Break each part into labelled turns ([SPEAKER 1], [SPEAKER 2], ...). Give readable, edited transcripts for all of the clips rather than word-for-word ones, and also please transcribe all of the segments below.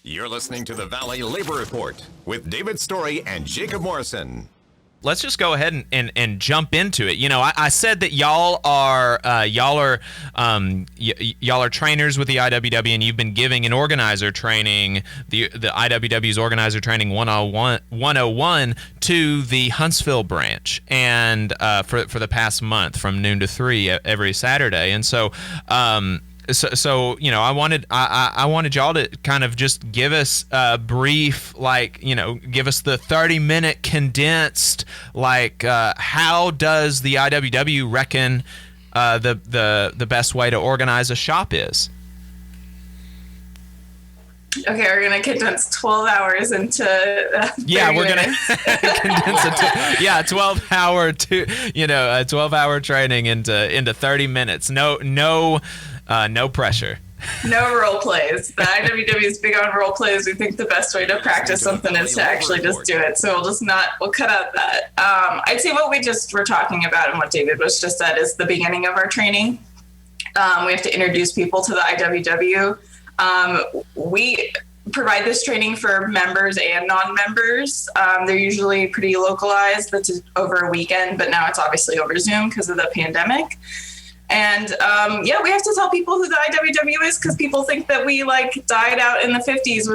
[SPEAKER 1] You're listening to the Valley Labor Report with David Story and Jacob Morrison.
[SPEAKER 2] Let's just go ahead and jump into it. You know, I said that y'all are trainers with the IWW, and you've been giving an organizer training, the IWW's organizer training 101 to the Huntsville branch, and for the past month from noon to 3 every Saturday, and so. So you know, I wanted y'all to kind of just give us a brief, like, you know, give us the 30-minute condensed, like, how does the IWW reckon the best way to organize a shop is?
[SPEAKER 3] Okay, we're gonna condense 12 hours into 30
[SPEAKER 2] we're gonna
[SPEAKER 3] minutes.
[SPEAKER 2] condense it to 12-hour training into 30 minutes. No pressure.
[SPEAKER 3] No role plays. The IWW is big on role plays. We think the best way to practice something is to actually just do it. So we'll cut out that. I'd say what we just were talking about and what David was just said is the beginning of our training. We have to introduce people to the IWW. We provide this training for members and non-members. They're usually pretty localized. That's over a weekend, but now it's obviously over Zoom because of the pandemic. And we have to tell people who the IWW is, because people think that we died out in the 50s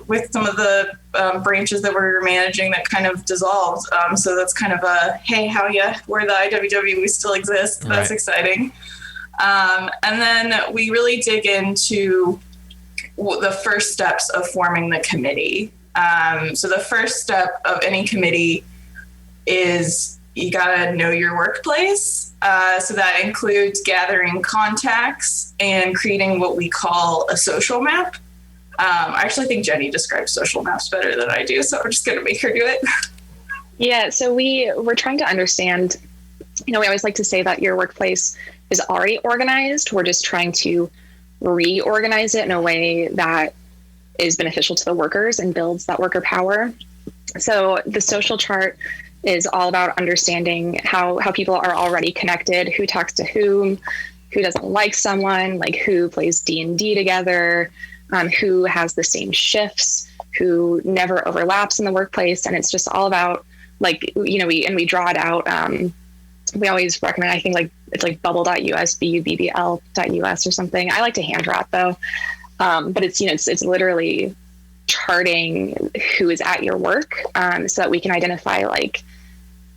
[SPEAKER 3] with some of the branches that we're managing that kind of dissolved. So that's kind of a, hey, how ya? We're the IWW, we still exist. That's right. Exciting. And then we really dig into the first steps of forming the committee. So the first step of any committee is you gotta know your workplace. So that includes gathering contacts and creating what we call a social map. I actually think Jenny describes social maps better than I do, so I'm just gonna make her do it.
[SPEAKER 4] Yeah, so we're trying to understand, we always like to say that your workplace is already organized. We're just trying to reorganize it in a way that is beneficial to the workers and builds that worker power. So the social chart is all about understanding how people are already connected, who talks to whom, who doesn't like someone, like who plays D&D together, who has the same shifts, who never overlaps in the workplace. And it's just all about we draw it out. We always recommend, I think it's bubble.us, bubbl.us or something. I like to hand draw it though. But it's literally charting who is at your work, so that we can identify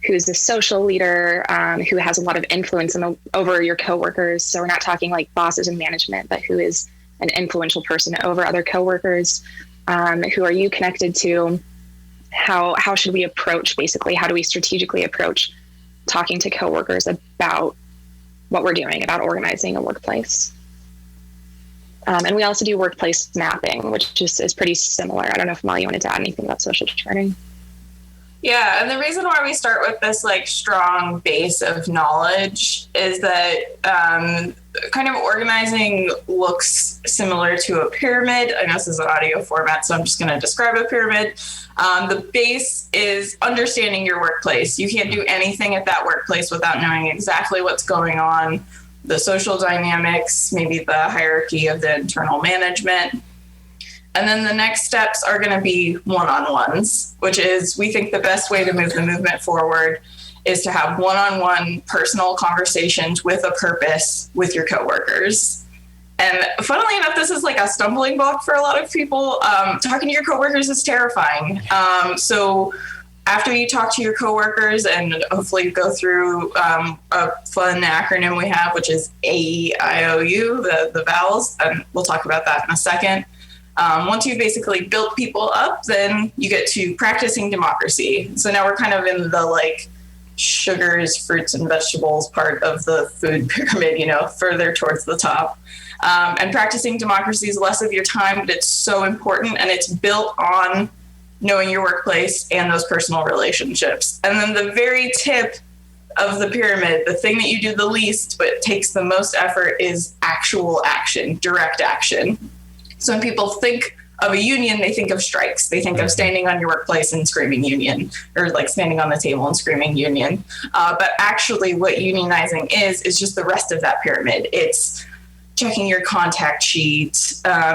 [SPEAKER 4] who's the social leader, who has a lot of influence over your coworkers. So we're not talking like bosses and management, but who is an influential person over other coworkers. Who are you connected to? How should we approach, basically, how do we strategically approach talking to coworkers about what we're doing, about organizing a workplace? And we also do workplace mapping, which is pretty similar. I don't know if Molly wanted to add anything about social charting.
[SPEAKER 3] Yeah, and the reason why we start with this strong base of knowledge is that kind of organizing looks similar to a pyramid. I know this is an audio format, so I'm just going to describe a pyramid. The base is understanding your workplace. You can't do anything at that workplace without knowing exactly what's going on, the social dynamics, maybe the hierarchy of the internal management. And then the next steps are going to be one-on-ones, which is, we think the best way to move the movement forward is to have one-on-one personal conversations with a purpose with your coworkers. And funnily enough, this is a stumbling block for a lot of people. Talking to your coworkers is terrifying. So after you talk to your coworkers and hopefully go through a fun acronym we have, which is AEIOU, the vowels, and we'll talk about that in a second. Once you've basically built people up, then you get to practicing democracy. So now we're kind of in the sugars, fruits, and vegetables part of the food pyramid, further towards the top. And practicing democracy is less of your time, but it's so important, and it's built on knowing your workplace and those personal relationships. And then the very tip of the pyramid, the thing that you do the least but takes the most effort, is actual action, direct action. So when people think of a union, they think of strikes. They think of standing on your workplace and screaming union, or standing on the table and screaming union. But actually what unionizing is just the rest of that pyramid. It's checking your contact sheet,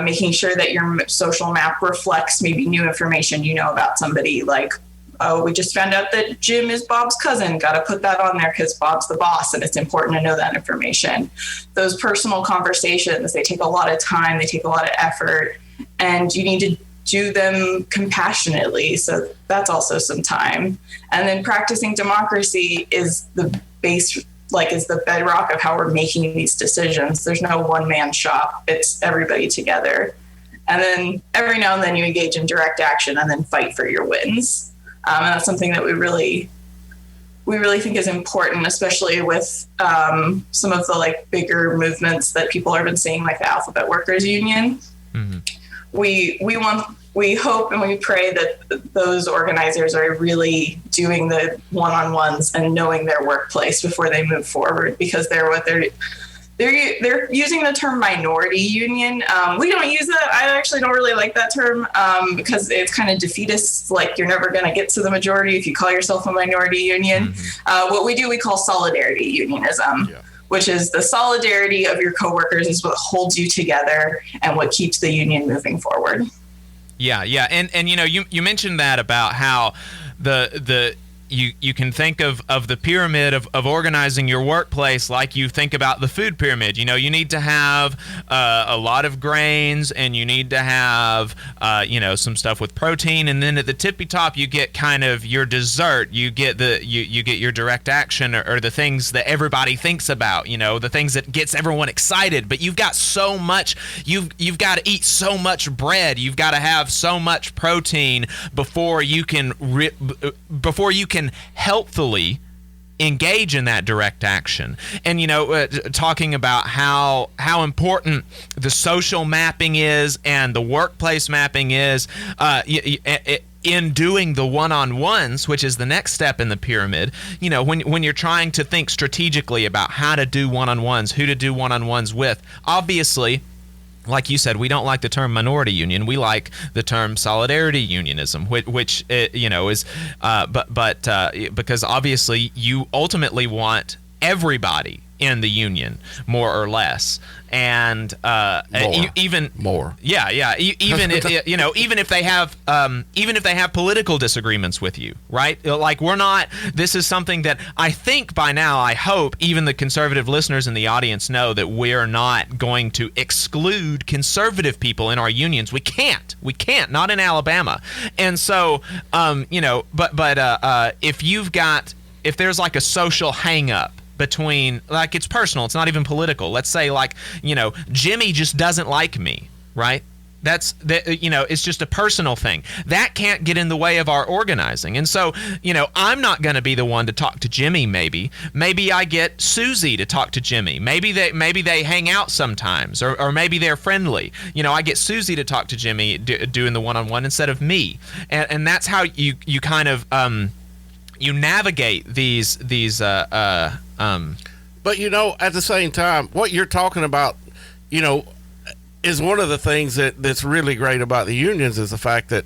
[SPEAKER 3] making sure that your social map reflects maybe new information you know about somebody, like, oh, we just found out that Jim is Bob's cousin. Got to put that on there because Bob's the boss and it's important to know that information. Those personal conversations, they take a lot of time, they take a lot of effort, and you need to do them compassionately. So that's also some time. And then practicing democracy is the base, like, is the bedrock of how we're making these decisions. There's no one-man shop. It's everybody together. And then every now and then you engage in direct action and then fight for your wins. And that's something that we really think is important, especially with some of the like bigger movements that people have been seeing, like the Alphabet Workers Union. Mm-hmm. We hope and we pray that those organizers are really doing the one-on-ones and knowing their workplace before they move forward, because they're using the term minority union. We don't use that. I actually don't really like that term because it's kind of defeatist. Like, you're never going to get to the majority if you call yourself a minority union. Mm-hmm. What we call solidarity unionism. Yeah. Which is the solidarity of your coworkers is what holds you together and what keeps the union moving forward.
[SPEAKER 2] Yeah. And you know, you mentioned that about how you can think of the pyramid of organizing your workplace like you think about the food pyramid. You know, you need to have a lot of grains, and you need to have some stuff with protein, and then at the tippy top you get kind of your dessert. You get you get your direct action, or the things that everybody thinks about. You know, the things that gets everyone excited. But you've got so much. You've got to eat so much bread. You've got to have so much protein before you can helpfully engage in that direct action. And talking about how important the social mapping is and the workplace mapping is in doing the one-on-ones, which is the next step in the pyramid. You know, when you're trying to think strategically about how to do one-on-ones, who to do one-on-ones with, obviously, like you said, we don't like the term minority union. We like the term solidarity unionism, which is, because obviously you ultimately want everybody in the union, more or less, and even more. Yeah. Even if they have political disagreements with you, right? Like, we're not. This is something that I think by now, I hope even the conservative listeners in the audience know that we're not going to exclude conservative people in our unions. We can't. Not in Alabama. And so, if there's like a social hang up between, like, it's personal, it's not even political. Let's say, like, Jimmy just doesn't like me, right? It's just a personal thing. That can't get in the way of our organizing. And so, I'm not going to be the one to talk to Jimmy. Maybe I get Susie to talk to Jimmy. Maybe they hang out sometimes, or maybe they're friendly. I get Susie to talk to Jimmy doing the one-on-one instead of me. And that's how you kind of you navigate these
[SPEAKER 5] but at the same time, what you're talking about, is one of the things that's really great about the unions, is the fact that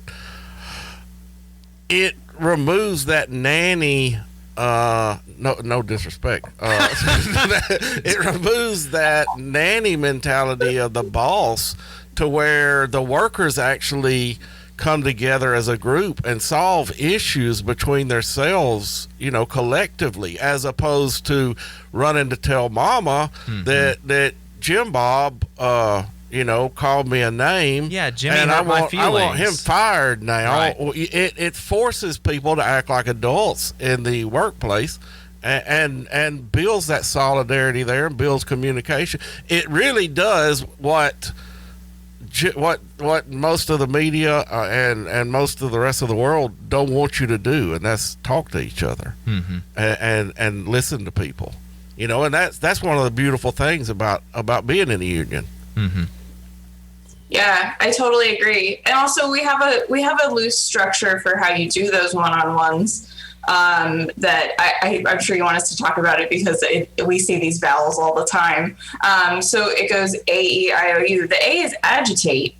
[SPEAKER 5] it removes that nanny, no disrespect, it removes that nanny mentality of the boss, to where the workers actually come together as a group and solve issues between themselves, collectively, as opposed to running to tell mama that Jim Bob, called me a name.
[SPEAKER 2] Yeah, Jimmy
[SPEAKER 5] and
[SPEAKER 2] hurt my feelings.
[SPEAKER 5] I want him fired now.
[SPEAKER 2] Right.
[SPEAKER 5] It forces people to act like adults in the workplace, and builds that solidarity there, and builds communication. It really does what most of the media and most of the rest of the world don't want you to do, and that's talk to each other, mm-hmm. and listen to people, and that's one of the beautiful things about being in a union.
[SPEAKER 2] Mm-hmm.
[SPEAKER 3] Yeah, I totally agree. And also we have a loose structure for how you do those one-on-ones. That I'm sure you want us to talk about it, because we see these vowels all the time. So it goes A-E-I-O-U. The A is agitate.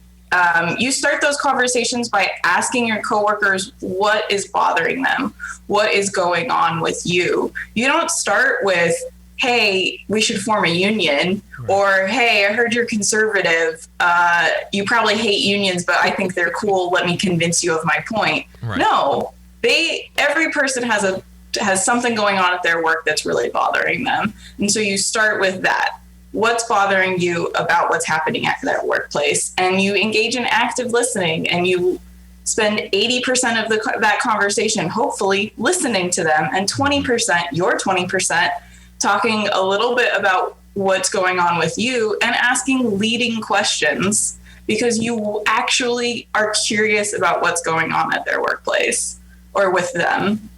[SPEAKER 3] You start those conversations by asking your coworkers what is bothering them, what is going on with you. You don't start with, hey, we should form a union, Or, hey, I heard you're conservative. You probably hate unions, but I think they're cool. Let me convince you of my point. Right. No, every person has something going on at their work that's really bothering them. And so you start with that. What's bothering you about what's happening at their workplace? And you engage in active listening, and you spend 80% of that conversation, hopefully, listening to them, and 20%, your 20%, talking a little bit about what's going on with you and asking leading questions, because you actually are curious about what's going on at their workplace or with them.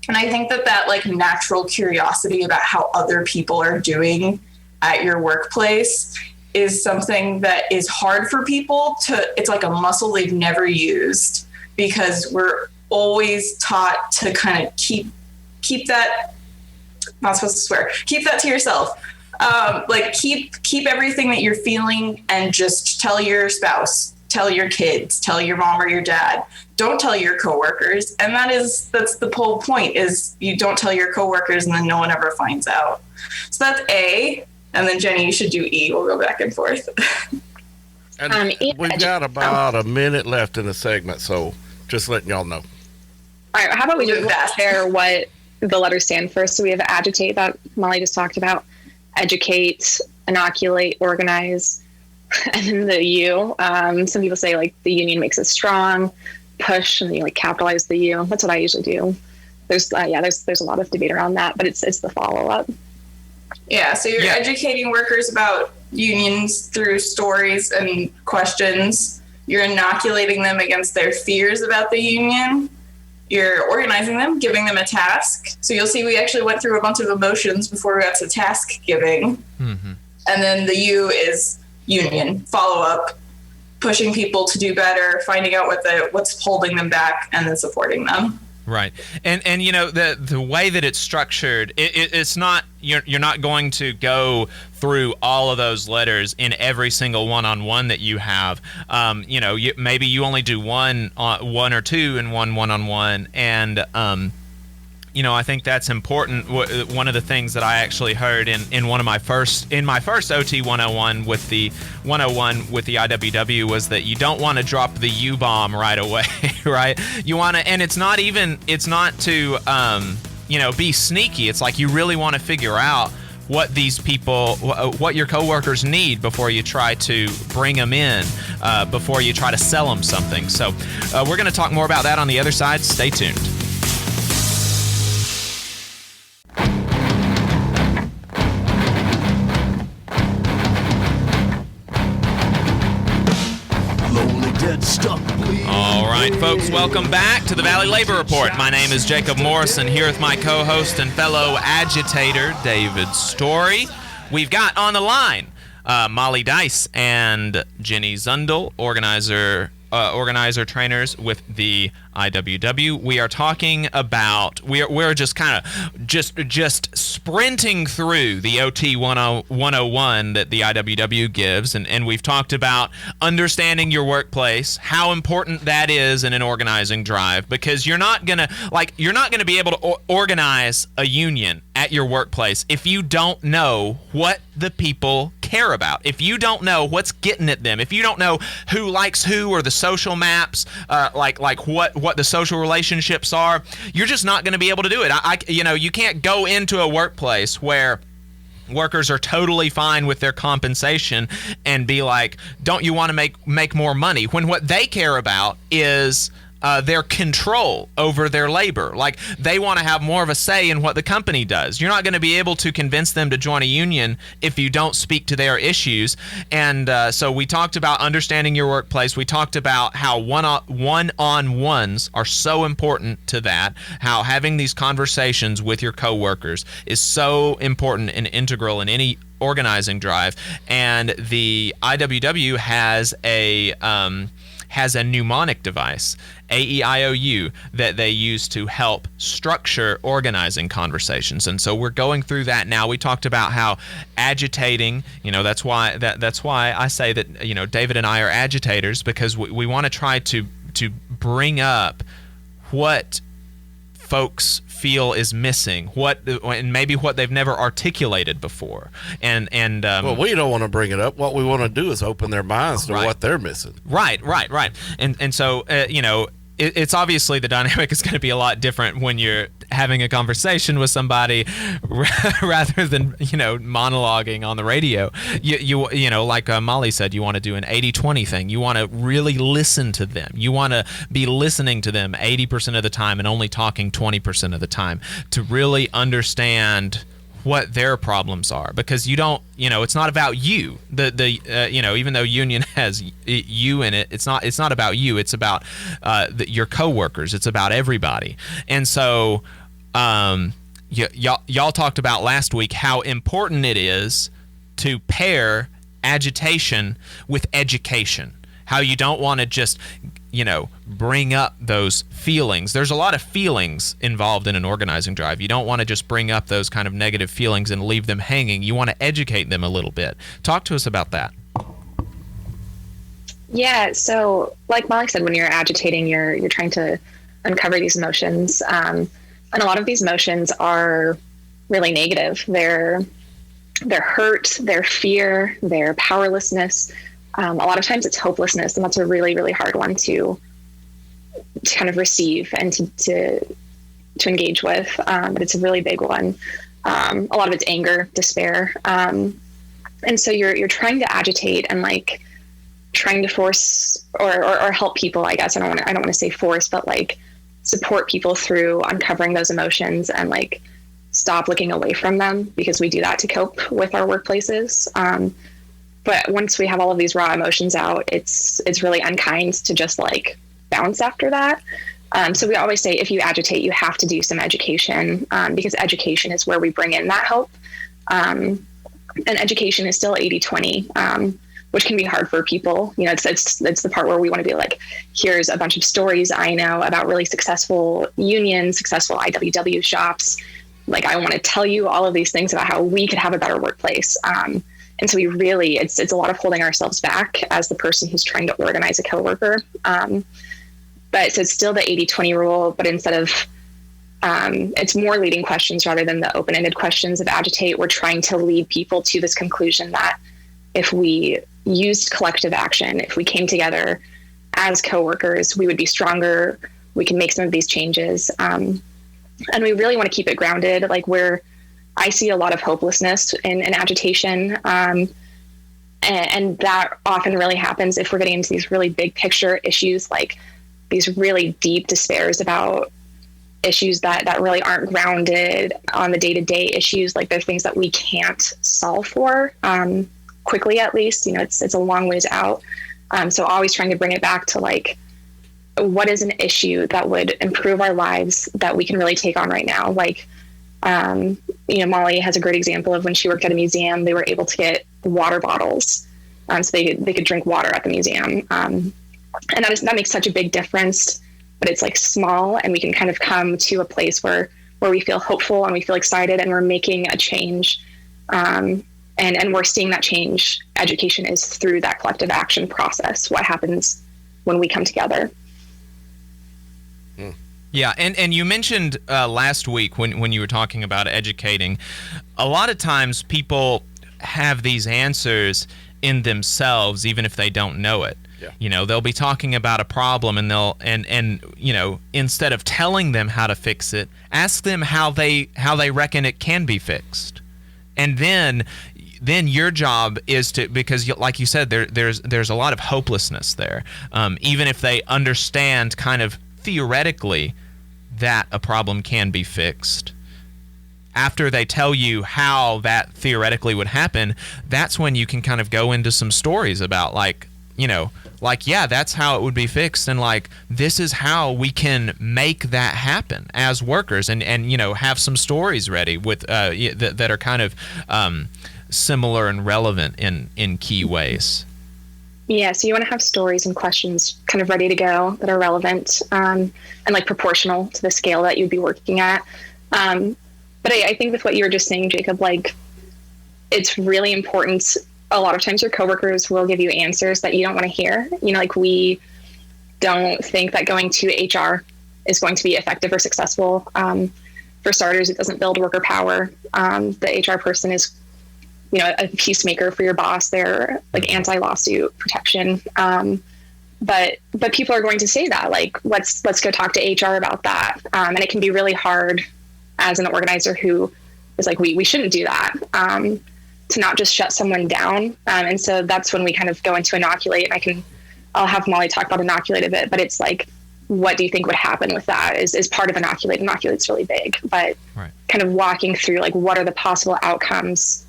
[SPEAKER 3] And I think that like natural curiosity about how other people are doing at your workplace is something that is hard for people it's like a muscle they've never used, because we're always taught to kind of keep that, not supposed to swear, keep that to yourself. Like keep everything that you're feeling and just tell your spouse, tell your kids, tell your mom or your dad. Don't tell your coworkers. And that's the whole point, is you don't tell your coworkers and then no one ever finds out. So that's A. And then Jenny, you should do E. We'll go back and forth.
[SPEAKER 5] And we've got about a minute left in the segment, so just letting y'all know.
[SPEAKER 4] All right, how about we just share what the letters stand for? So we have agitate, that Molly just talked about, educate, inoculate, organize, and then the U. Some people say like the union makes us strong, push, and you like capitalize the U. That's what I usually do. There's a lot of debate around that, but it's the follow up.
[SPEAKER 3] Yeah, so you're educating workers about unions through stories and questions. You're inoculating them against their fears about the union. You're organizing them, giving them a task. So you'll see we actually went through a bunch of emotions before we got to task giving. Mm-hmm. And then the U is union, follow up, pushing people to do better, finding out what's holding them back, and then supporting them.
[SPEAKER 2] Right. And you know, the way that it's structured, it's not, you're not going to go through all of those letters in every single one-on-one that you have. You know, maybe you only do one or two in one-on-one, and you know, I think that's important. One of the things that I actually heard in my first OT 101 with the 101 with the IWW was that you don't want to drop the U-bomb right away, right? You want to, and it's not to you know, be sneaky. It's like you really want to figure out what these people, what your coworkers need before you try to bring them in, before you try to sell them something. So we're going to talk more about that on the other side. Stay tuned. All right, folks, welcome back to the Valley Labor Report. My name is Jacob Morrison, here with my co-host and fellow agitator, David Story. We've got on the line Molly Dice and Jenny Zundel, organizer trainers with the IWW. We are talking about, we're just kind of just sprinting through the OT 101 that the IWW gives, and we've talked about understanding your workplace, how important that is in an organizing drive, because you're not gonna be able to organize a union at your workplace if you don't know what the people care about, if you don't know what's getting at them, if you don't know who likes who or the social maps, like what the social relationships are, you're just not going to be able to do it. You know, you can't go into a workplace where workers are totally fine with their compensation and be like, don't you want to make more money, when what they care about is their control over their labor. Like, they want to have more of a say in what the company does. You're not going to be able to convince them to join a union if you don't speak to their issues. And so we talked about understanding your workplace. We talked about how one-on-ones are so important to that, how having these conversations with your coworkers is so important and integral in any organizing drive. And the IWW has a mnemonic device, AEIOU, that they use to help structure organizing conversations. And so we're going through that now. We talked about how agitating, you know, that's why I say that, you know, David and I are agitators, because we want to try to bring up what folks feel is missing, and maybe what they've never articulated before. And
[SPEAKER 5] well, we don't want to bring it up. What we want to do is open their minds to what they're missing.
[SPEAKER 2] Right. And so, it's obviously the dynamic is going to be a lot different when you're having a conversation with somebody rather than, monologuing on the radio. You know, like Molly said, you want to do an 80-20 thing. You want to really listen to them. You want to be listening to them 80% of the time and only talking 20% of the time to really understand what their problems are, because you don't, it's not about you. Even though union has you in it, it's not about you. It's about your coworkers. It's about everybody. And so, y'all talked about last week how important it is to pair agitation with education. How you don't want to just, bring up those feelings. There's a lot of feelings involved in an organizing drive. You don't want to just bring up those kind of negative feelings and leave them hanging. You want to educate them a little bit. Talk to us about that.
[SPEAKER 4] Yeah, so like Molly said, when you're agitating, you're trying to uncover these emotions. And a lot of these emotions are really negative. They're hurt, their fear, their powerlessness. A lot of times it's hopelessness, and that's a really, really hard one to kind of receive and to engage with. But it's a really big one. A lot of it's anger, despair. And so you're trying to agitate and like trying to force or help people, I guess. I don't want to say force, but like support people through uncovering those emotions and like stop looking away from them, because we do that to cope with our workplaces. But once we have all of these raw emotions out, it's really unkind to just like bounce after that. So we always say, if you agitate, you have to do some education, because education is where we bring in that hope. And education is still 80-20, which can be hard for people. It's the part where we want to be like, here's a bunch of stories I know about really successful unions, successful IWW shops. Like, I want to tell you all of these things about how we could have a better workplace. And so we really, it's a lot of holding ourselves back as the person who's trying to organize a coworker. But so it's still the 80-20 rule, but instead of, it's more leading questions rather than the open-ended questions of agitate. We're trying to lead people to this conclusion that if we used collective action, if we came together as coworkers, we would be stronger. We can make some of these changes. And we really want to keep it grounded. Like, I see a lot of hopelessness in agitation. And that often really happens if we're getting into these really big picture issues, like these really deep despairs about issues that really aren't grounded on the day-to-day issues. Like, they're things that we can't solve for quickly, at least. It's a long ways out. So always trying to bring it back to like, what is an issue that would improve our lives that we can really take on right now? Like, Molly has a great example of when she worked at a museum, they were able to get water bottles, so they could drink water at the museum. And that makes such a big difference, but it's like small, and we can kind of come to a place where we feel hopeful and we feel excited and we're making a change. And we're seeing that change. Education is through that collective action process. What happens when we come together?
[SPEAKER 2] Yeah, and you mentioned last week when you were talking about educating, a lot of times people have these answers in themselves, even if they don't know it. Yeah. They'll be talking about a problem, and they'll instead of telling them how to fix it, ask them how they reckon it can be fixed, and then your job is to, because like you said, there's a lot of hopelessness there, even if they understand kind of theoretically that a problem can be fixed. After they tell you how that theoretically would happen, that's when you can kind of go into some stories about yeah, that's how it would be fixed, and like, this is how we can make that happen as workers, and have some stories ready with that are kind of similar and relevant in key ways.
[SPEAKER 4] Yeah, so you want to have stories and questions kind of ready to go that are relevant and like proportional to the scale that you'd be working at. But I think with what you were just saying, Jacob, like, it's really important. A lot of times your coworkers will give you answers that you don't want to hear. Like, we don't think that going to HR is going to be effective or successful. For starters, it doesn't build worker power. The HR person is, a peacemaker for your boss. They're like anti-lawsuit protection. But people are going to say that, like, let's go talk to HR about that. And it can be really hard as an organizer who is like, we shouldn't do that, to not just shut someone down. And so that's when we kind of go into inoculate. I'll have Molly talk about inoculate a bit, but it's like, what do you think would happen with that is part of inoculate. Inoculate's really big, but kind of walking through, like, what are the possible outcomes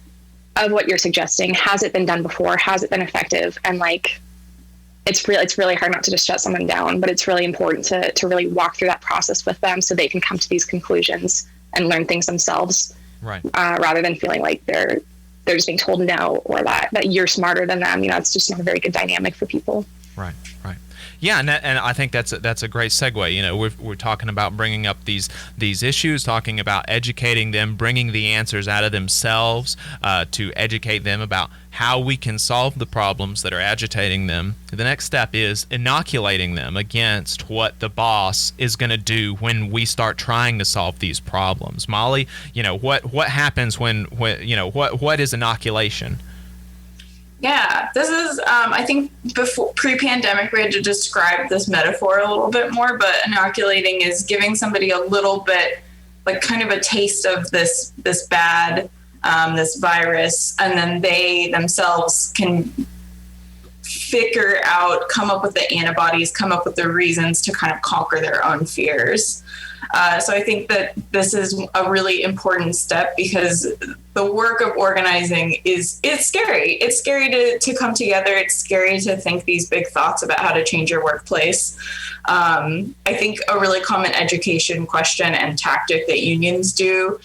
[SPEAKER 4] of what you're suggesting? Has it been done before? Has it been effective? And like, it's really hard not to just shut someone down, but it's really important to really walk through that process with them so they can come to these conclusions and learn things themselves, rather than feeling like they're just being told no, or that you're smarter than them. It's just not a very good dynamic for people.
[SPEAKER 2] Right. Yeah, and I think that's a great segue. We're talking about bringing up these issues, talking about educating them, bringing the answers out of themselves, to educate them about how we can solve the problems that are agitating them. The next step is inoculating them against what the boss is going to do when we start trying to solve these problems. Molly, what happens when what is inoculation?
[SPEAKER 3] Yeah, this is, I think before pre-pandemic, we had to describe this metaphor a little bit more, but inoculating is giving somebody a little bit, like, kind of a taste of this bad, this virus, and then they themselves can figure out, come up with the antibodies, come up with the reasons to kind of conquer their own fears. So I think that this is a really important step, because the work of organizing it's scary. It's scary to come together. It's scary to think these big thoughts about how to change your workplace. I think a really common education question and tactic that unions do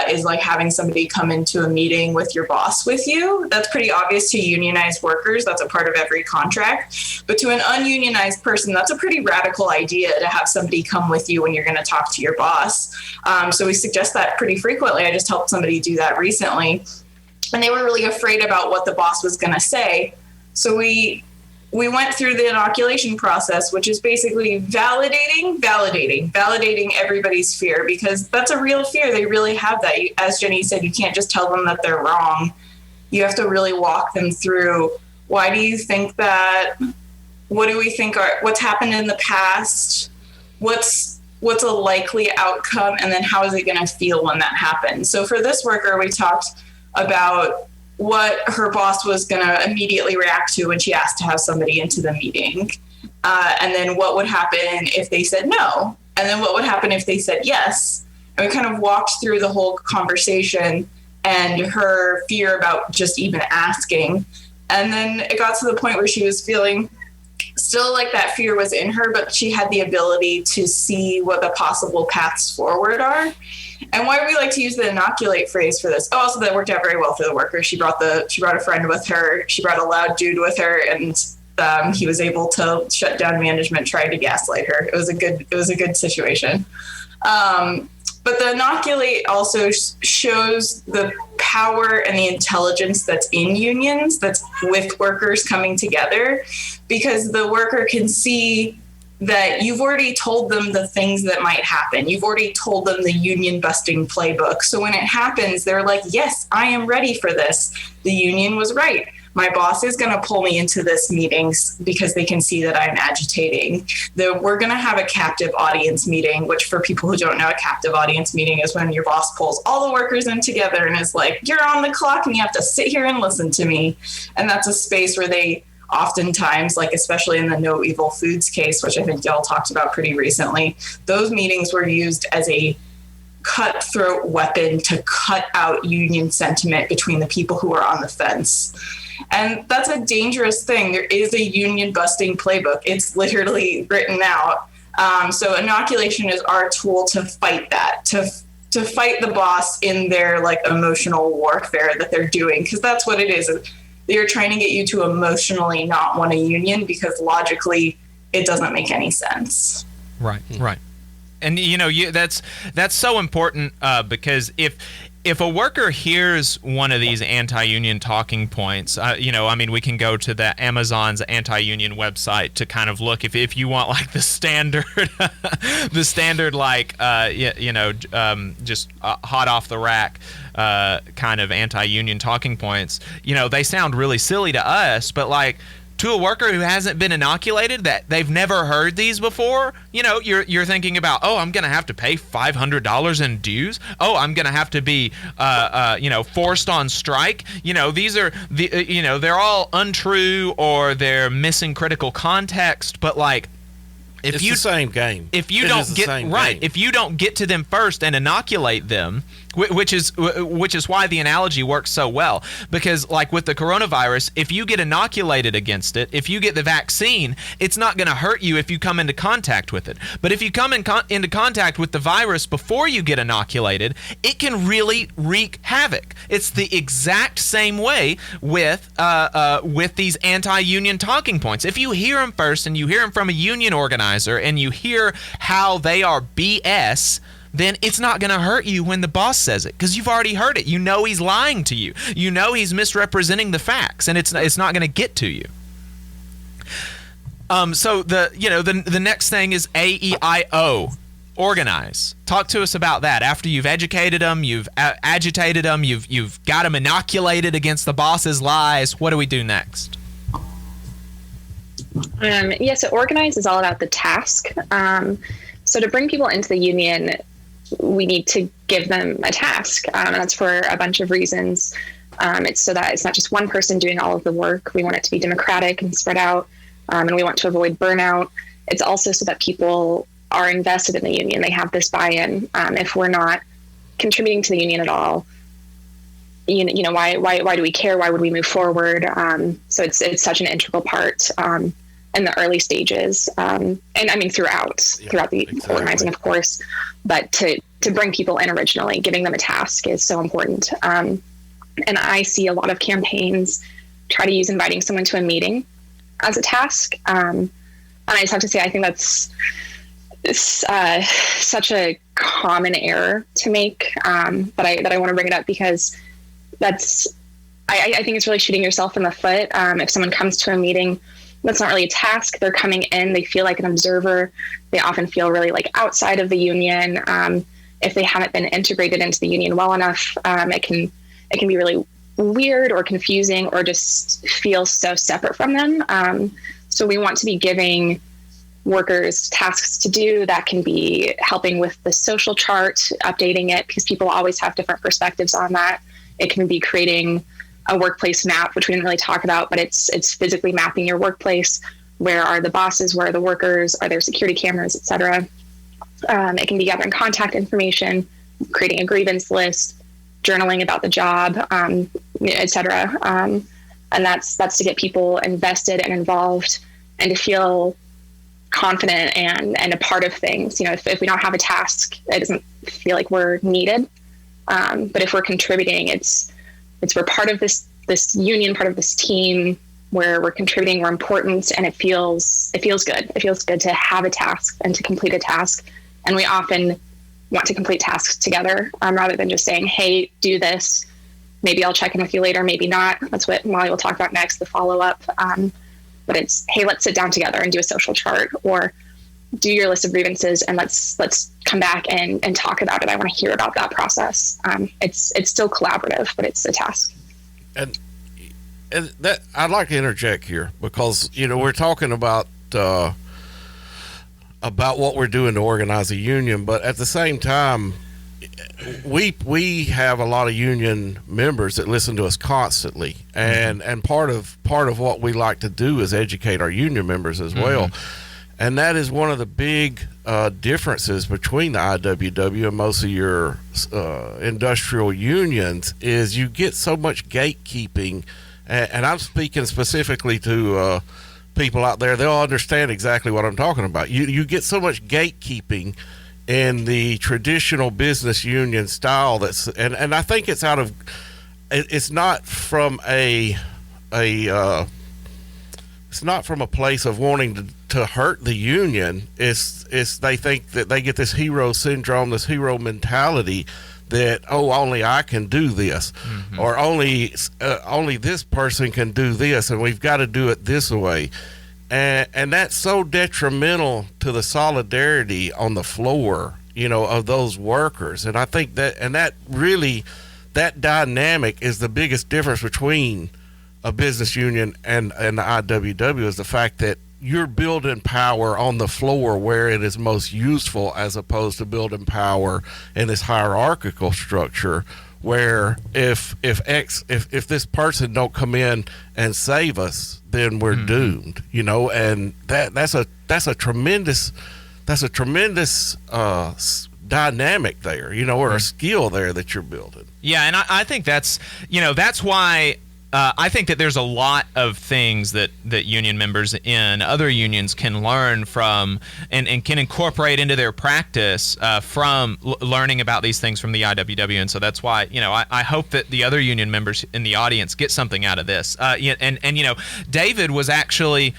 [SPEAKER 3] is like having somebody come into a meeting with your boss with you. That's pretty obvious to unionized workers. That's a part of every contract. But to an ununionized person, that's a pretty radical idea to have somebody come with you when you're going to talk to your boss. So we suggest that pretty frequently. I just helped somebody do that recently, and they were really afraid about what the boss was going to say. So we went through the inoculation process, which is basically validating everybody's fear, because that's a real fear. They really have that. As Jenny said, you can't just tell them that they're wrong. You have to really walk them through, why do you think that? What do we think what's happened in the past? What's a likely outcome? And then how is it going to feel when that happens? So for this worker, we talked about what her boss was going to immediately react to when she asked to have somebody into the meeting. And then what would happen if they said no? And then what would happen if they said yes? And we kind of walked through the whole conversation and her fear about just even asking. And then it got to the point where she was feeling still like that fear was in her, but she had the ability to see what the possible paths forward are. And why we like to use the inoculate phrase for this. Oh, also that worked out very well for the worker. She brought a friend with her. She brought a loud dude with her, and he was able to shut down management, trying to gaslight her. It was a good situation. But the inoculate also shows the power and the intelligence that's in unions, that's with workers coming together, because the worker can see that you've already told them the things that might happen. You've already told them the union busting playbook. So when it happens, they're like, yes, I am ready for this. The union was right. My boss is going to pull me into this meeting because they can see that I'm agitating. We're going to have a captive audience meeting, which for people who don't know, a captive audience meeting is when your boss pulls all the workers in together and is like, you're on the clock and you have to sit here and listen to me. And that's a space where they oftentimes, like especially in the No Evil Foods case, which I think y'all talked about pretty recently, those meetings were used as a cutthroat weapon to cut out union sentiment between the people who are on the fence. And that's a dangerous thing. There is a union busting playbook. It's literally written out. So inoculation is our tool to fight that, to fight the boss in their like emotional warfare that they're doing, because that's what it is. They're trying to get you to emotionally not want a union because logically it doesn't make any sense. Right.
[SPEAKER 2] And that's so important, because if if a worker hears one of these anti-union talking points, we can go to the Amazon's anti-union website to kind of look if you want like the standard, just hot off the rack kind of anti-union talking points. They sound really silly to us, but like, to a worker who hasn't been inoculated, that they've never heard these before, you're thinking about, oh, I'm going to have to pay $500 in dues. Oh, I'm going to have to be, forced on strike. These are they're all untrue or they're missing critical context. But like,
[SPEAKER 5] it's the same game.
[SPEAKER 2] If you don't get to them first and inoculate them, which is why the analogy works so well, because like with the coronavirus, if you get inoculated against it, if you get the vaccine, it's not going to hurt you if you come into contact with it. But if you come into contact with the virus before you get inoculated, it can really wreak havoc. It's the exact same way with these anti-union talking points. If you hear them first and you hear them from a union organizer and you hear how they are BS, then it's not going to hurt you when the boss says it, because you've already heard it. You know he's lying to you. You know he's misrepresenting the facts, and it's not going to get to you. So the next thing is AEIO, organize. Talk to us about that. After you've educated them, you've agitated them, you've got them inoculated against the boss's lies. What do we do next?
[SPEAKER 4] So organize is all about the task. So to bring people into the union, we need to give them a task. And that's for a bunch of reasons. It's so that it's not just one person doing all of the work. We want it to be democratic and spread out. And we want to avoid burnout. It's also so that people are invested in the union. They have this buy-in. If we're not contributing to the union at all, why do we care? Why would we move forward? So it's such an integral part in the early stages, and I mean throughout the organizing, of course. But to bring people in originally, giving them a task is so important. And I see a lot of campaigns try to use inviting someone to a meeting as a task. And I just have to say, I think that's such a common error to make. But I want to bring it up because I think it's really shooting yourself in the foot. If someone comes to a meeting, that's not really a task. They're coming in, they feel like an observer. They often feel really like outside of the union. If they haven't been integrated into the union well enough, it can be really weird or confusing or just feel so separate from them. So we want to be giving workers tasks to do that can be helping with the social chart, updating it, because people always have different perspectives on that. It can be creating a workplace map, which we didn't really talk about, but it's physically mapping your workplace. Where are the bosses? Where are the workers? Are there security cameras, et cetera? It can be gathering contact information, creating a grievance list, journaling about the job, et cetera. And that's to get people invested and involved and to feel confident and a part of things. If we don't have a task, it doesn't feel like we're needed. But if we're contributing, it's we're part of this union, part of this team where we're contributing, we're important, and it feels good. It feels good to have a task and to complete a task. And we often want to complete tasks together rather than just saying, hey, do this. Maybe I'll check in with you later, maybe not. That's what Molly will talk about next, the follow-up. But it's, hey, let's sit down together and do a social chart, or do your list of grievances and let's come back and talk about it. I want to hear about that process. It's still collaborative, but it's a task. And
[SPEAKER 5] that I'd like to interject here because, we're talking about what we're doing to organize a union, but at the same time, we have a lot of union members that listen to us constantly, and part of what we like to do is educate our union members as well. And that is one of the big differences between the IWW and most of your industrial unions is you get so much gatekeeping, and I'm speaking specifically to people out there. They'll understand exactly what I'm talking about. You get so much gatekeeping in the traditional business union style and I think it's it's not from it's not from a place of wanting to hurt the union. It's they think that they get this hero syndrome, this hero mentality that, oh, only I can do this, or only this person can do this, and we've got to do it this way. And that's so detrimental to the solidarity on the floor, of those workers. And I think that dynamic is the biggest difference between a business union and the IWW, is the fact that you're building power on the floor where it is most useful, as opposed to building power in this hierarchical structure where if this person don't come in and save us, then we're doomed, and that's a tremendous dynamic there, or a skill there that you're building.
[SPEAKER 2] Yeah, and I think that's why I think that there's a lot of things that union members in other unions can learn from and can incorporate into their practice from learning about these things from the IWW. And so that's why, I hope that the other union members in the audience get something out of this. David was actually,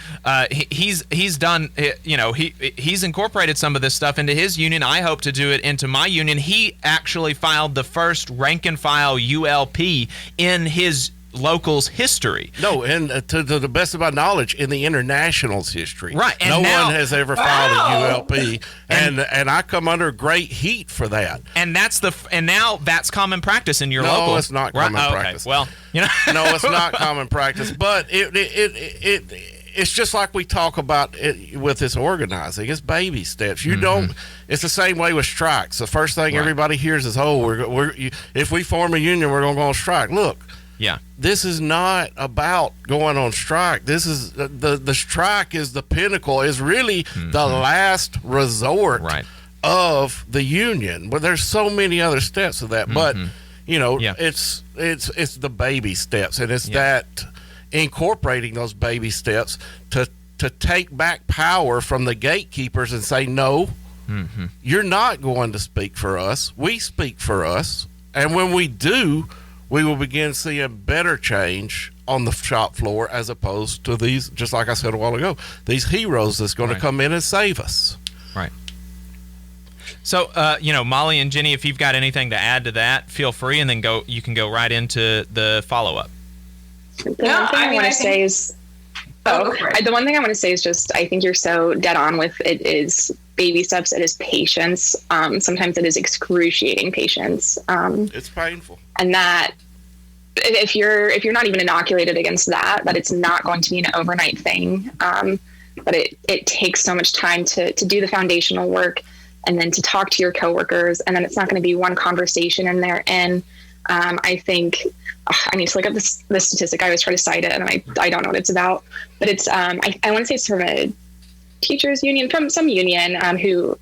[SPEAKER 2] he's done, he's incorporated some of this stuff into his union. I hope to do it into my union. He actually filed the first rank and file ULP in his local's history.
[SPEAKER 5] No, and to the best of my knowledge, in the International's history.
[SPEAKER 2] Right. And
[SPEAKER 5] no
[SPEAKER 2] now,
[SPEAKER 5] one has ever filed a ULP, and I come under great heat for that.
[SPEAKER 2] And now that's common practice in your local.
[SPEAKER 5] No, it's not common practice.
[SPEAKER 2] Okay. Well,
[SPEAKER 5] no, it's not common practice, but it's just like we talk about it with this organizing. It's baby steps. You don't. It's the same way with strikes. The first thing everybody hears is, "Oh, if we form a union, we're going to go on strike." Look.
[SPEAKER 2] Yeah.
[SPEAKER 5] This is not about going on strike. This is the strike is the pinnacle, is really the last resort of the union. But there's so many other steps of that. But it's the baby steps, and it's that incorporating those baby steps to take back power from the gatekeepers and say, no, you're not going to speak for us. We speak for us, and when we do, we will begin seeing better change on the shop floor, as opposed to these, just like I said a while ago, these heroes that's going to come in and save us.
[SPEAKER 2] Right. So, Molly and Jenny, if you've got anything to add to that, feel free, and then you can go right into the follow-up.
[SPEAKER 4] The one thing I want to say is just, I think you're so dead on with it is baby steps. It is patience. Sometimes it is excruciating patience.
[SPEAKER 5] It's painful.
[SPEAKER 4] And that if you're not even inoculated against that it's not going to be an overnight thing. But it takes so much time to do the foundational work, and then to talk to your coworkers, and then it's not going to be one conversation in there. And I think I need to look up this statistic. I always try to cite it, and I don't know what it's about, but it's I want to say it's from a teachers union, from some union who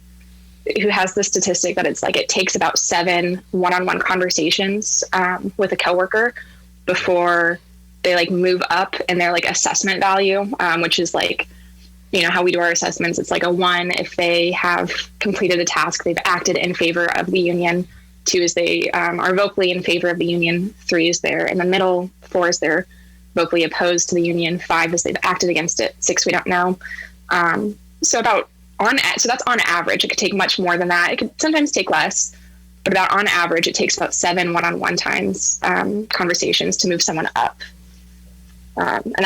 [SPEAKER 4] has the statistic that it's like it takes about 7 one-on-one conversations with a coworker before they move up in their assessment value, which is how we do our assessments. It's a 1 if they have completed a task, they've acted in favor of the union. 2 is they are vocally in favor of the union. 3 is they're in the middle. 4 is they're vocally opposed to the union. 5 is they've acted against it. 6 we don't know. So that's on average. It could take much more than that. It could sometimes take less, but on average, it takes about 7 one-on-one times conversations to move someone up. And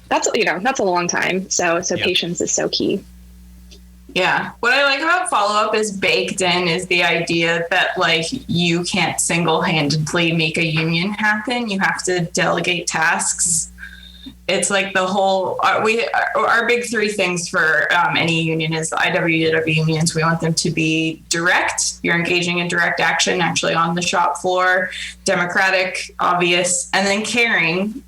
[SPEAKER 4] that's a long time. So patience is so key.
[SPEAKER 3] Yeah. What I like about follow-up is baked in is the idea that you can't single-handedly make a union happen. You have to delegate tasks. It's the whole, our big 3 things for any union is the IWW unions. We want them to be direct. You're engaging in direct action actually on the shop floor, democratic, obvious, and then caring.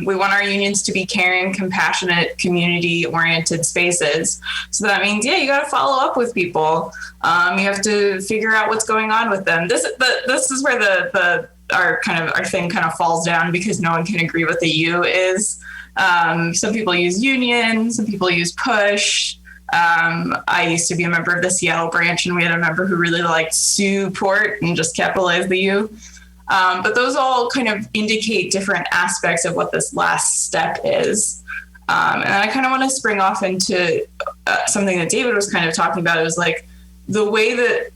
[SPEAKER 3] We want our unions to be caring, compassionate, community-oriented spaces. So that means, you got to follow up with people. You have to figure out what's going on with them. This is where our thing kind of falls down, because no one can agree what the U is. Some people use union, some people use push. I used to be a member of the Seattle branch, and we had a member who really liked support and just capitalized the U. But those all kind of indicate different aspects of what this last step is. And I kind of want to spring off into something that David was kind of talking about. It was the way that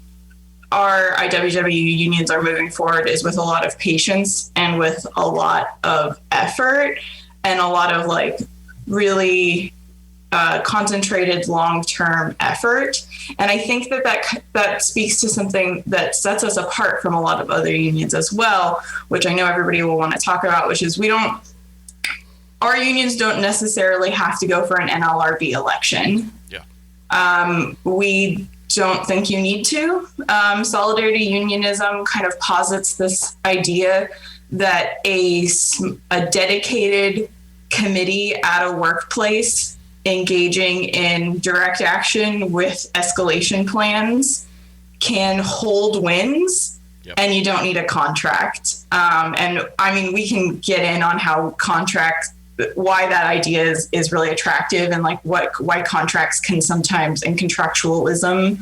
[SPEAKER 3] our IWW unions are moving forward is with a lot of patience and with a lot of effort and a lot of like really concentrated long-term effort. And I think that speaks to something that sets us apart from a lot of other unions as well, which I know everybody will want to talk about, which is our unions don't necessarily have to go for an NLRB election. Yeah. We don't think you need to. Solidarity Unionism kind of posits this idea that a dedicated committee at a workplace engaging in direct action with escalation plans can hold wins. Yep. And you don't need a contract. And I mean, we can get in on why that idea is really attractive and like why contracts can sometimes, and contractualism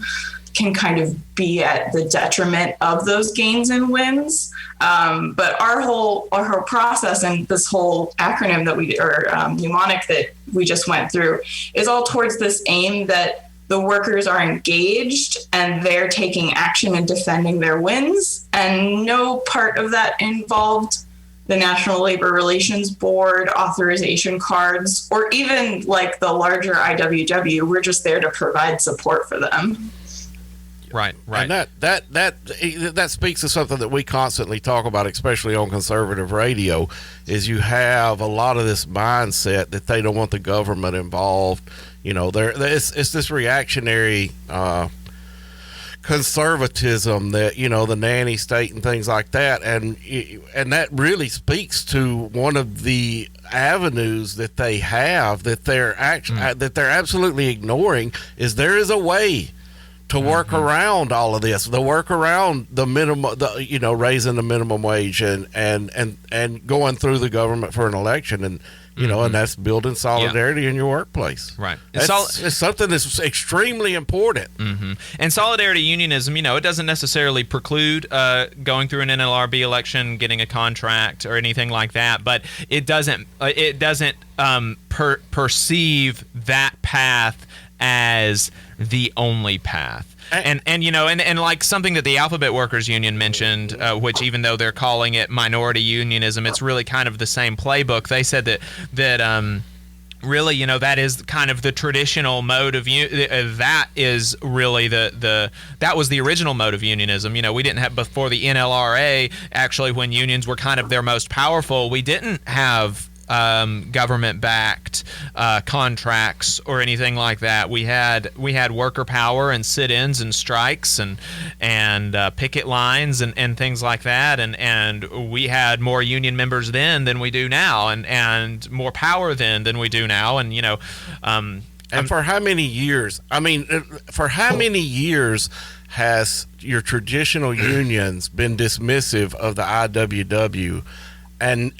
[SPEAKER 3] can kind of be at the detriment of those gains and wins. But our whole process and this whole acronym mnemonic that we just went through is all towards this aim that the workers are engaged and they're taking action and defending their wins. And no part of that involved the National Labor Relations Board, authorization cards, or even like the larger IWW. We're just there to provide support for them.
[SPEAKER 2] Right.
[SPEAKER 5] And that speaks to something that we constantly talk about, especially on conservative radio, is you have a lot of this mindset that they don't want the government involved. You know, it's this reactionary conservatism that, you know, the nanny state and things like that, and that really speaks to one of the avenues that they have that they're absolutely ignoring. Is there is a way to work around all of this, the work around the minimum, raising the minimum wage and going through the government for an election, and you know, and that's building solidarity in your workplace.
[SPEAKER 2] Right.
[SPEAKER 5] It's something that's extremely important.
[SPEAKER 2] Mm-hmm. And solidarity unionism, you know, it doesn't necessarily preclude going through an NLRB election, getting a contract, or anything like that. But it doesn't perceive that path as the only path. And you know, and like something that the Alphabet Workers Union mentioned, which even though they're calling it minority unionism, it's really kind of the same playbook. They said that really, you know, that is kind of the traditional mode of that is really that was the original mode of unionism. You know, we didn't have, before the NLRA, actually, when unions were kind of their most powerful, we didn't have government-backed contracts or anything like that. We had worker power and sit-ins and strikes and picket lines and things like that, and we had more union members then than we do now, and more power then than we do now, and you know.
[SPEAKER 5] And for how many years? I mean, for how many years has your traditional unions been dismissive of the IWW? And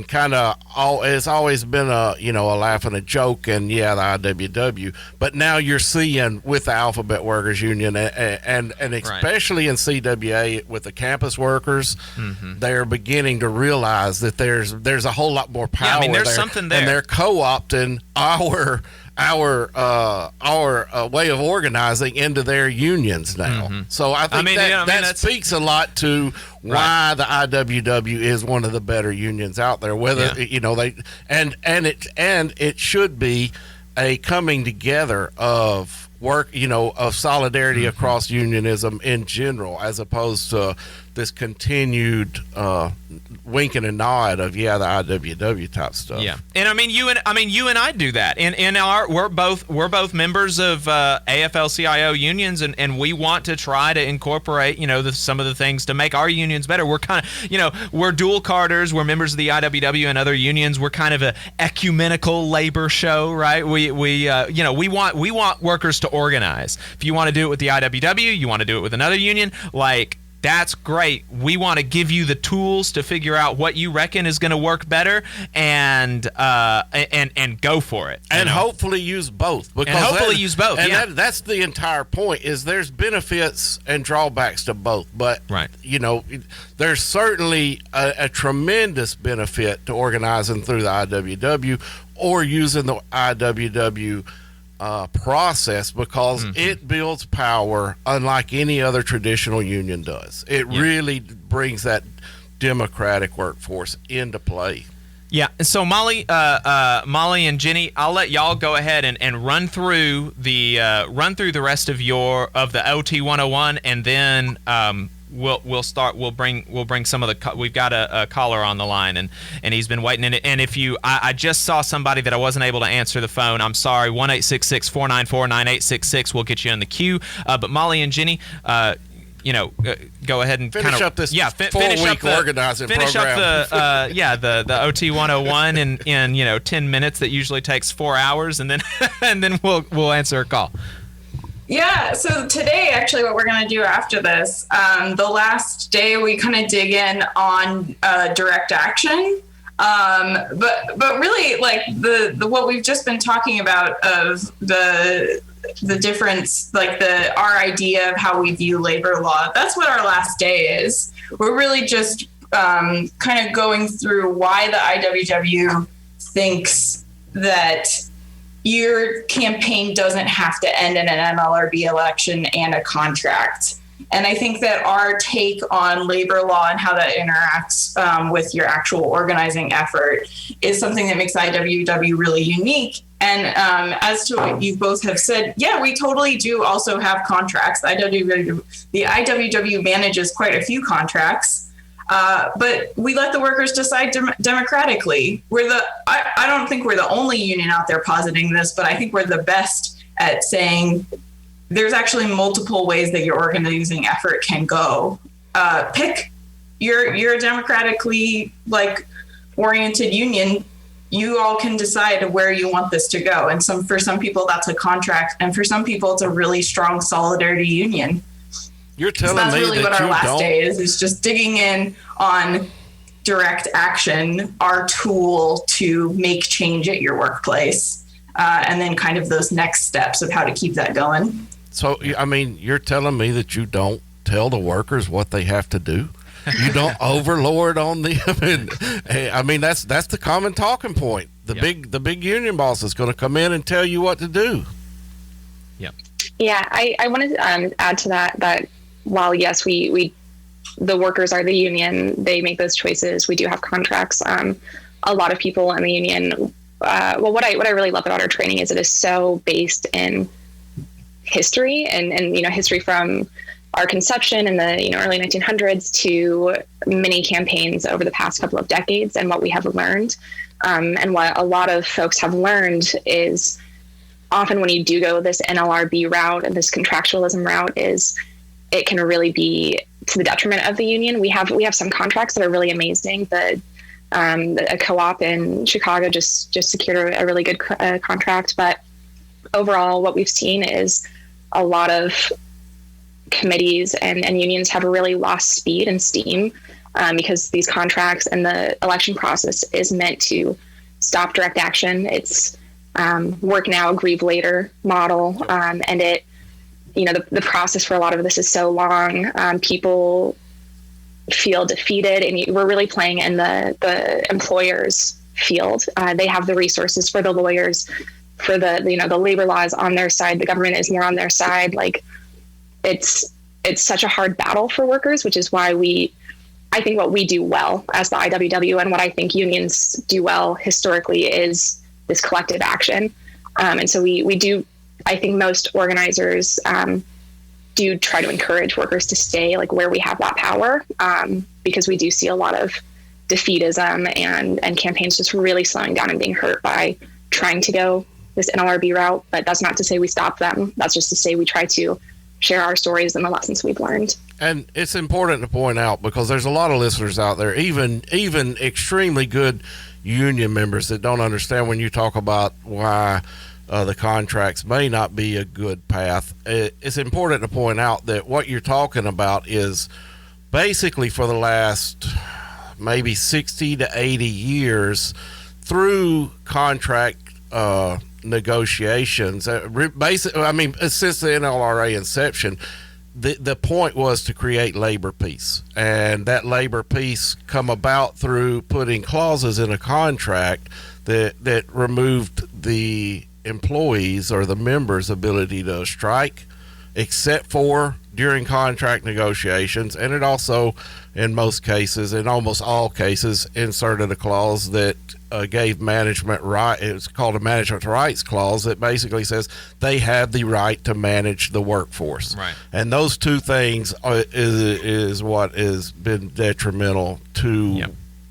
[SPEAKER 5] kind of it's always been a laugh and a joke, and the IWW. But now you're seeing with the Alphabet Workers Union and especially in CWA with the campus workers, they're beginning to realize that there's a whole lot more power.
[SPEAKER 2] Yeah, I mean, there's
[SPEAKER 5] there,
[SPEAKER 2] something there,
[SPEAKER 5] and they're co-opting our way of organizing into their unions now. So I think that speaks a lot to why the IWW is one of the better unions out there. Whether you know it should be a coming together of work, you know, of solidarity across unionism in general, as opposed to this continued winking and nod of the IWW type stuff.
[SPEAKER 2] Yeah, and I mean you and I do that. We're both members of AFL-CIO unions, and we want to try to incorporate, you know, some of the things to make our unions better. We're kind of, you know, we're dual carders. We're members of the IWW and other unions. We're kind of a ecumenical labor show, right? We want workers to organize. If you want to do it with the IWW, you want to do it with another union, like, that's great. We want to give you the tools to figure out what you reckon is going to work better, and go for it.
[SPEAKER 5] And hopefully use both. That's the entire point. Is there's benefits and drawbacks to both. But you know, there's certainly a tremendous benefit to organizing through the IWW or using the IWW process because it builds power unlike any other traditional union does. It really brings that democratic workforce into play.
[SPEAKER 2] Yeah. So Molly and Jenny, I'll let y'all go ahead and run through the rest of the OT 101, and then we'll start. We'll bring some of the. We've got a caller on the line, and he's been waiting. And if I just saw somebody that I wasn't able to answer the phone. I'm sorry. 1-866-494-9866. We'll get you in the queue. But Molly and Jenny, go ahead and
[SPEAKER 5] finish up this 4-week organizing program.
[SPEAKER 2] Finish up the OT 101 in 10 minutes. That usually takes 4 hours, and then and then we'll answer a call.
[SPEAKER 3] Yeah, so today, actually, what we're going to do after this, the last day we kind of dig in on direct action. But really, like the what we've just been talking about of the difference, like our idea of how we view labor law, that's what our last day is. We're really just kind of going through why the IWW thinks that your campaign doesn't have to end in an NLRB election and a contract. And I think that our take on labor law and how that interacts with your actual organizing effort is something that makes IWW really unique. And as to what you both have said, yeah, we totally do also have contracts. The IWW manages quite a few contracts. But we let the workers decide democratically. I don't think we're the only union out there positing this, but I think we're the best at saying there's actually multiple ways that your organizing effort can go. Pick you're a democratically oriented union. You all can decide where you want this to go. And for some people that's a contract, and for some people it's a really strong solidarity union.
[SPEAKER 5] You're telling
[SPEAKER 3] that's
[SPEAKER 5] me
[SPEAKER 3] really
[SPEAKER 5] that
[SPEAKER 3] what our
[SPEAKER 5] you
[SPEAKER 3] last
[SPEAKER 5] don't...
[SPEAKER 3] day is just digging in on direct action, our tool to make change at your workplace, and then kind of those next steps of how to keep that going. So,
[SPEAKER 5] I mean, you're telling me that you don't tell the workers what they have to do? You don't overlord on them? I mean, that's the common talking point. The big union boss is going to come in and tell you what to do.
[SPEAKER 2] Yep.
[SPEAKER 4] Yeah, I wanted to add to that while, yes, we the workers are the union, they make those choices. We do have contracts. A lot of people in the union, what I really love about our training is it is so based in history and history from our conception in the early 1900s to many campaigns over the past couple of decades, and what we have learned. And what a lot of folks have learned is often when you do go this NLRB route and this contractualism route, is it can really be to the detriment of the union. We have some contracts that are really amazing. A co-op in Chicago just secured a really good contract, but overall what we've seen is a lot of committees and unions have really lost speed and steam because these contracts and the election process is meant to stop direct action. It's work now, grieve later model. And it, the process for a lot of this is so long. People feel defeated, and we're really playing in the employer's field. They have the resources for the lawyers, for the labor laws on their side. The government is more on their side. It's such a hard battle for workers, which is why I think what we do well as the IWW and what I think unions do well historically is this collective action. And so we do, I think most organizers do try to encourage workers to stay where we have that power, because we do see a lot of defeatism and campaigns just really slowing down and being hurt by trying to go this NLRB route. But that's not to say we stop them. That's just to say we try to share our stories and the lessons we've learned.
[SPEAKER 5] And it's important to point out, because there's a lot of listeners out there, even extremely good union members, that don't understand when you talk about why the contracts may not be a good path. It's important to point out that what you're talking about is basically for the last maybe 60 to 80 years through contract negotiations. Basically, I mean, since the NLRA inception, the point was to create labor peace, and that labor peace come about through putting clauses in a contract that removed the employees or the members' ability to strike, except for during contract negotiations. And it also, in most cases, in almost all cases, inserted a clause that gave management right. It's called a management rights clause that basically says they have the right to manage the workforce.
[SPEAKER 2] Right.
[SPEAKER 5] And those two things is what has been detrimental to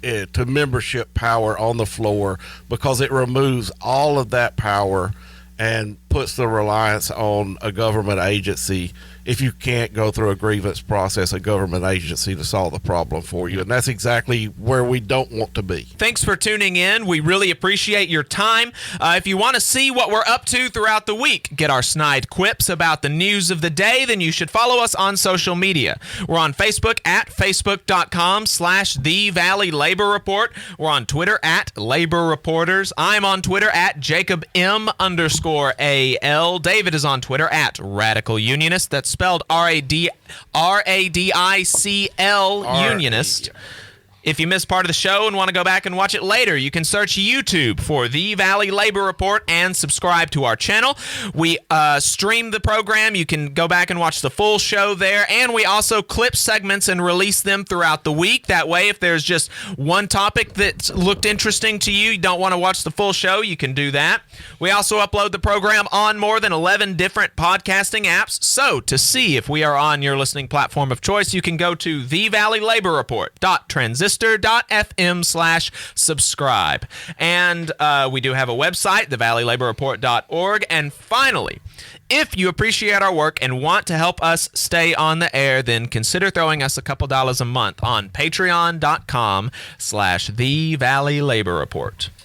[SPEAKER 5] to membership power on the floor, because it removes all of that power and puts the reliance on a government agency. If you can't go through a grievance process, a government agency to solve the problem for you. And that's exactly where we don't want to be.
[SPEAKER 2] Thanks for tuning in. We really appreciate your time. If you want to see what we're up to throughout the week, get our snide quips about the news of the day, then you should follow us on social media. We're on Facebook at facebook.com/The Valley Labor Report. We're on Twitter at Labor Reporters. I'm on Twitter at JacobM_AL. David is on Twitter at Radical Unionist. That's spelled RADICL Unionist. If you missed part of the show and want to go back and watch it later, you can search YouTube for The Valley Labor Report and subscribe to our channel. We stream the program. You can go back and watch the full show there, and we also clip segments and release them throughout the week. That way, if there's just one topic that looked interesting to you, you don't want to watch the full show, you can do that. We also upload the program on more than 11 different podcasting apps. So to see if we are on your listening platform of choice, you can go to thevalleylaborreport.transistor.fm/subscribe. And we do have a website, thevalleylaborreport.org. And finally, if you appreciate our work and want to help us stay on the air, then consider throwing us a couple dollars a month on patreon.com/thevalleylaborreport.